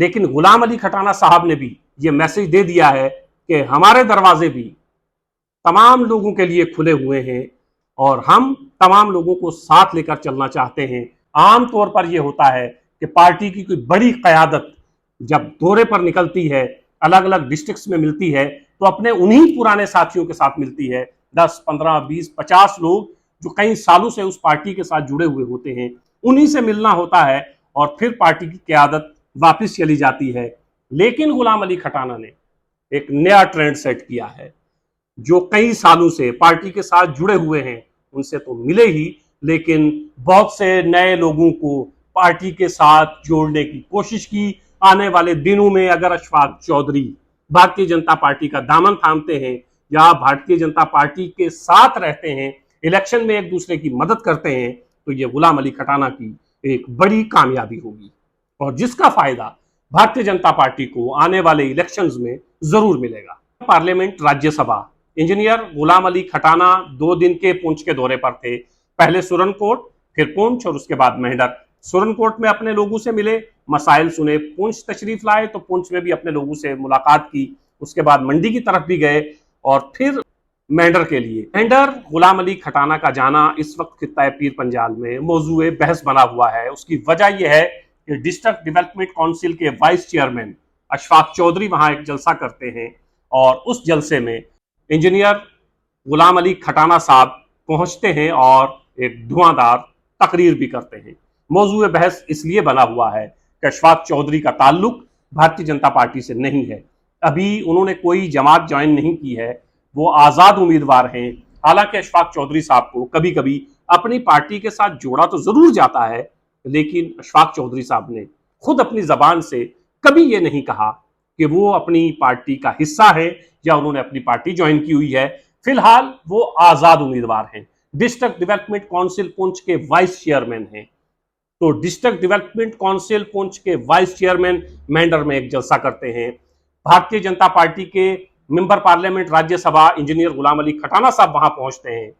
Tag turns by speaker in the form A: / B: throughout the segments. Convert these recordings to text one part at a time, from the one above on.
A: लेकिन गुलाम अली खटाना साहब ने भी ये मैसेज दे दिया है कि हमारे दरवाजे भी तमाम लोगों के लिए खुले हुए हैं और हम तमाम लोगों को साथ लेकर चलना चाहते हैं। आमतौर पर यह होता है कि पार्टी की कोई बड़ी क़यादत जब दौरे पर निकलती है, अलग अलग डिस्ट्रिक्ट्स में मिलती है, तो अपने उन्हीं पुराने साथियों के साथ मिलती है। 10, 15, 20, 50 लोग जो कई सालों से उस पार्टी के साथ जुड़े हुए होते हैं, उन्हीं से मिलना होता है और फिर पार्टी की क़यादत वापस चली जाती है। लेकिन गुलाम अली खटाना ने एक नया ट्रेंड सेट किया है। जो कई सालों से पार्टी के साथ जुड़े हुए हैं उनसे तो मिले ही, लेकिन बहुत से नए लोगों को पार्टी के साथ जोड़ने की कोशिश की। आने वाले दिनों में अगर अशफाक चौधरी भारतीय जनता पार्टी का दामन थामते हैं या भारतीय जनता पार्टी के साथ रहते हैं, इलेक्शन में एक दूसरे की मदद करते हैं, तो ये गुलाम अली खटाना की एक बड़ी कामयाबी होगी और जिसका फायदा भारतीय जनता पार्टी को आने वाले इलेक्शंस में जरूर मिलेगा। पार्लियामेंट राज्यसभा इंजीनियर गुलाम अली खटाना 2 दिन के पुंछ के दौरे पर थे। पहले सुरनकोट, फिर पुंछ और उसके बाद मेंढर। सुरनकोट में अपने लोगों से मिले, मसाइल सुने, पुंछ तशरीफ लाए तो पुंछ में भी अपने लोगों से मुलाकात की, उसके बाद मंडी की तरफ भी गए और फिर मेंढर के लिए। मेंढर गुलाम अली खटाना का जाना इस वक्त खित्ता पीर पंजाल में मौजूए बहस बना हुआ है। उसकी वजह यह है कि डिस्ट्रिक्ट डेवलपमेंट काउंसिल के वाइस चेयरमैन अशफाक चौधरी वहां एक जलसा करते हैं और उस जलसे में इंजीनियर गुलाम अली खटाना साहब पहुंचते हैं और एक धुआंधार तकरीर भी करते हैं। मौजूए बहस इसलिए बना हुआ है कि अशफाक चौधरी का ताल्लुक भारतीय जनता पार्टी से नहीं है। अभी उन्होंने कोई जमात ज्वाइन नहीं की है, वो आज़ाद उम्मीदवार हैं। हालांकि अशफाक चौधरी साहब को कभी कभी अपनी पार्टी के साथ जोड़ा तो जरूर जाता है, लेकिन अशफाक चौधरी साहब ने खुद अपनी जबान से कभी ये नहीं कहा कि वो अपनी पार्टी का हिस्सा है या उन्होंने अपनी पार्टी ज्वाइन की हुई है। फिलहाल वो आज़ाद उम्मीदवार हैं, डिस्ट्रिक्ट डेवलपमेंट काउंसिल पुंछ के वाइस चेयरमैन हैं। तो डिस्ट्रिक्ट डेवलपमेंट काउंसिल पुंछ के वाइस चेयरमैन मेंढर में एक जलसा करते हैं। भारतीय जनता पार्टी के member parliament Rajya Sabha engineer Ghulam Ali Khatana साहब वहां पहुंचते हैं।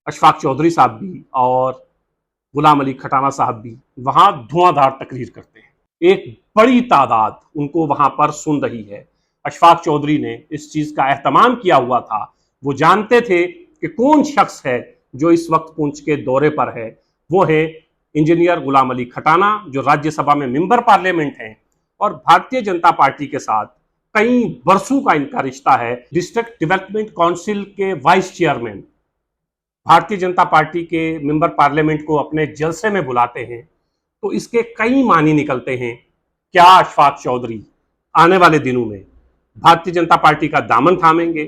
A: अशफाक चौधरी साहब भी और गुलाम अली खटाना साहब भी वहां धुआंधार तकरीर करते हैं। एक बड़ी तादाद उनको वहां पर सुन रही है। अशफाक चौधरी ने इस चीज का एहतमाम किया हुआ था। वो जानते थे कि कौन शख्स है जो इस वक्त पुंछ के दौरे पर है। वो है इंजीनियर गुलाम अली खटाना, जो राज्यसभा में मेंबर पार्लियामेंट हैं और भारतीय जनता पार्टी के साथ कई बरसों का इनका रिश्ता है। डिस्ट्रिक्ट डेवलपमेंट काउंसिल के vice chairman Bharatiya Janata party के मेंबर पार्लियामेंट को अपने जलसे में बुलाते हैं, तो इसके कई मानी निकलते हैं। क्या अशफाक चौधरी आने वाले दिनों में भारतीय जनता पार्टी का दामन थामेंगे?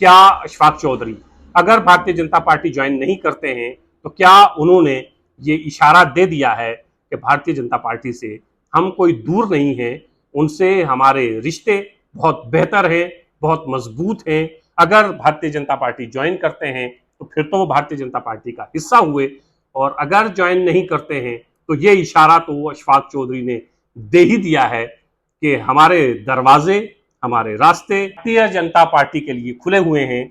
A: क्या अशफाक चौधरी अगर भारतीय जनता पार्टी ज्वाइन नहीं करते हैं तो क्या उन्होंने ये इशारा दे दिया है कि भारतीय जनता पार्टी से हम कोई दूर नहीं हैं, उनसे हमारे रिश्ते बहुत बेहतर हैं, बहुत मजबूत हैं। अगर भारतीय जनता पार्टी ज्वाइन करते हैं तो फिर तो वो भारतीय जनता पार्टी का हिस्सा हुए, और अगर ज्वाइन नहीं करते हैं तो ये इशारा तो अशफाक चौधरी ने दे ही दिया है कि हमारे दरवाजे, हमारे रास्ते भारतीय जनता पार्टी के लिए खुले हुए हैं।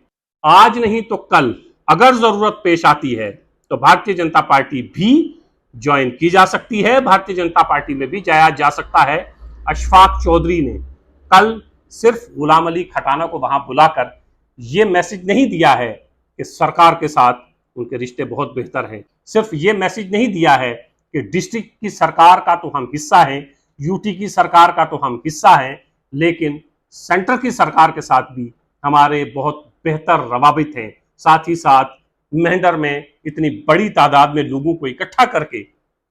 A: आज नहीं तो कल अगर जरूरत पेश आती है तो भारतीय जनता पार्टी भी ज्वाइन की जा सकती है, भारतीय जनता पार्टी में भी जाया जा सकता है। अशफाक चौधरी ने कल सिर्फ गुलाम अली खटाना को वहां बुलाकर यह मैसेज नहीं दिया है कि सरकार के साथ उनके रिश्ते बहुत बेहतर हैं। सिर्फ ये मैसेज नहीं दिया है कि डिस्ट्रिक्ट की सरकार का तो हम हिस्सा हैं, यूटी की सरकार का तो हम हिस्सा हैं, लेकिन सेंटर की सरकार के साथ भी हमारे बहुत बेहतर रवाबित हैं। साथ ही साथ मेंढर में इतनी बड़ी तादाद में लोगों को इकट्ठा करके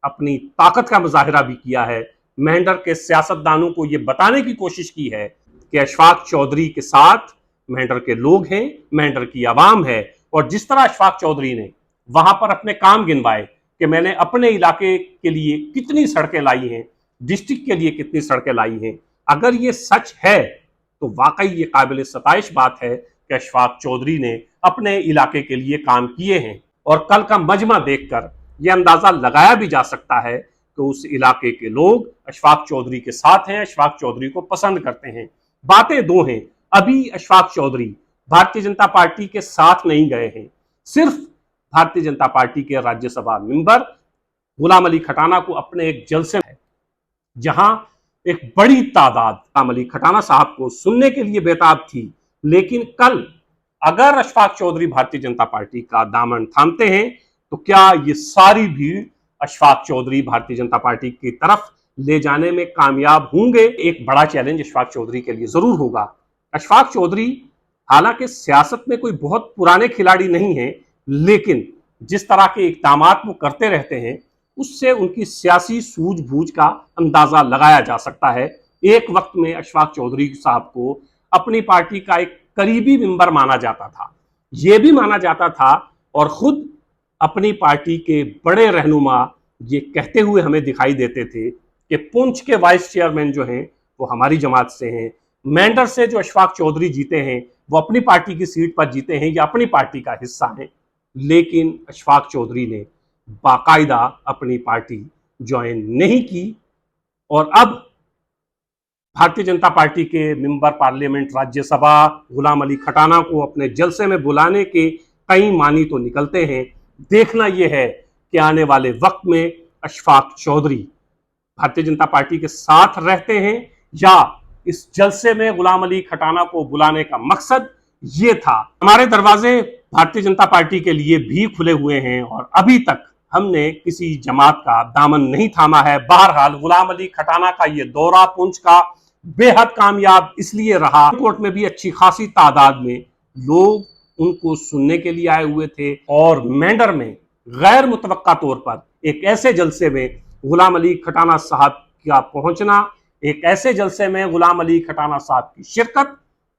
A: अपनी ताकत का मुजाहिरा भी किया है। मेंढर के सियासतदानों को ये बताने की कोशिश की है कि अशफाक चौधरी के साथ मेंढर के लोग हैं, मेंढर की आवाम है। और जिस तरह अशफाक चौधरी ने वहां पर अपने काम गिनवाए कि मैंने अपने इलाके के लिए कितनी सड़कें लाई हैं, डिस्ट्रिक्ट के लिए कितनी सड़कें लाई हैं, अगर ये सच है तो वाकई ये काबिल सताइश बात है कि अशफाक चौधरी ने अपने इलाके के लिए काम किए हैं। और कल का मजमा देखकर यह अंदाजा लगाया भी जा सकता है कि उस इलाके के लोग अशफाक चौधरी के साथ हैं, अशफाक चौधरी को पसंद करते हैं। बातें दो हैं, अभी अशफाक चौधरी भारतीय जनता पार्टी के साथ नहीं गए हैं, सिर्फ भारतीय जनता पार्टी के राज्यसभा मेंबर गुलाम अली खटाना को अपने एक जलसे में जहां एक बड़ी तादाद गुलाम अली खटाना साहब को सुनने के लिए बेताब थी। लेकिन कल अगर अशफाक चौधरी भारतीय जनता पार्टी का दामन थामते हैं तो क्या ये सारी भीड़ अशफाक चौधरी भारतीय जनता पार्टी की तरफ ले जाने में कामयाब होंगे? एक बड़ा चैलेंज अशफाक चौधरी के लिए जरूर होगा। अशफाक चौधरी हालांकि सियासत में कोई बहुत पुराने खिलाड़ी नहीं है, लेकिन जिस तरह के इकदामात वो करते रहते हैं उससे उनकी सियासी सूझबूझ का अंदाजा लगाया जा सकता है। एक वक्त में अशफाक चौधरी साहब को अपनी पार्टी का एक करीबी मेंबर माना जाता था। यह भी माना जाता था और खुद अपनी पार्टी के बड़े रहनुमा ये कहते हुए हमें दिखाई देते थे कि पुंछ के वाइस चेयरमैन जो हैं वो हमारी जमात से हैं, मेंढर से जो अशफाक चौधरी जीते हैं वो अपनी पार्टी की सीट पर जीते हैं या अपनी पार्टी का हिस्सा हैं। लेकिन अशफाक चौधरी ने बाकायदा अपनी पार्टी ज्वाइन नहीं की और अब भारतीय जनता पार्टी के मेंबर पार्लियामेंट राज्यसभा गुलाम अली खटाना को अपने जलसे में बुलाने के कई मानी तो निकलते हैं। देखना यह है कि आने वाले वक्त में अशफाक चौधरी भारतीय जनता पार्टी के साथ रहते हैं या इस जलसे में गुलाम अली खटाना को बुलाने का मकसद ये था। हमारे दरवाजे भारतीय जनता पार्टी के लिए भी खुले हुए हैं और अभी तक हमने किसी जमात का दामन नहीं थामा है। बहरहाल गुलाम अली खटाना का ये दौरा पुंछ का बेहद कामयाब इसलिए रहा, कोर्ट में भी अच्छी खासी तादाद में लोग उनको सुनने के लिए आए हुए थे और मेंढर में गैर मुतवक्का तौर पर एक ऐसे जलसे में गुलाम अली खटाना साहब का पहुंचना, एक ऐसे जलसे में गुलाम अली खटाना साहब की शिरकत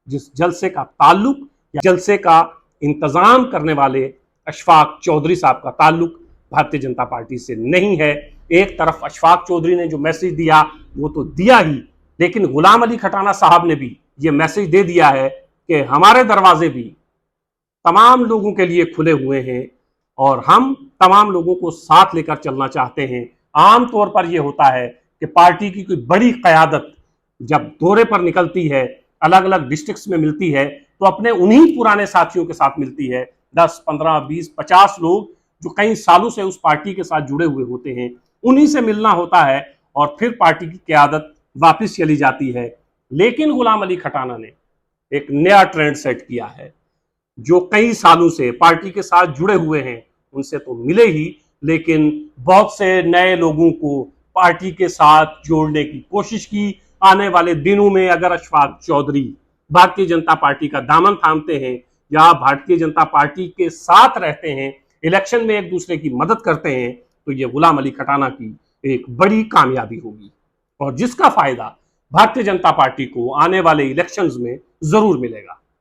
A: जिस जलसे का ताल्लुक या जलसे का इंतजाम करने वाले अशफाक चौधरी साहब का ताल्लुक भारतीय जनता पार्टी से नहीं है। एक तरफ अशफाक चौधरी ने जो मैसेज दिया वो तो दिया ही, लेकिन गुलाम अली खटाना साहब ने भी ये मैसेज दे दिया है कि हमारे दरवाजे भी तमाम लोगों के लिए खुले हुए हैं और हम तमाम लोगों को साथ लेकर चलना चाहते हैं। आमतौर पर यह होता है कि पार्टी की कोई बड़ी क़यादत जब दौरे पर निकलती है, अलग अलग डिस्ट्रिक्ट्स में मिलती है, तो अपने उन्हीं पुराने साथियों के साथ मिलती है। 10, 15, 20, 50 लोग जो कई सालों से उस पार्टी के साथ जुड़े हुए होते हैं, उन्हीं से मिलना होता है और फिर पार्टी की क़यादत वापस चली जाती है। लेकिन गुलाम अली खटाना ने एक नया ट्रेंड सेट किया है। जो कई सालों से पार्टी के साथ जुड़े हुए हैं उनसे तो मिले ही, लेकिन बहुत से नए लोगों को पार्टी के साथ जोड़ने की कोशिश की। आने वाले दिनों में अगर अशफाक चौधरी भारतीय जनता पार्टी का दामन थामते हैं या भारतीय जनता पार्टी के साथ रहते हैं, इलेक्शन में एक दूसरे की मदद करते हैं, तो ये गुलाम अली खटाना की एक बड़ी कामयाबी होगी और जिसका फायदा भारतीय जनता पार्टी को आने वाले इलेक्शंस में जरूर मिलेगा।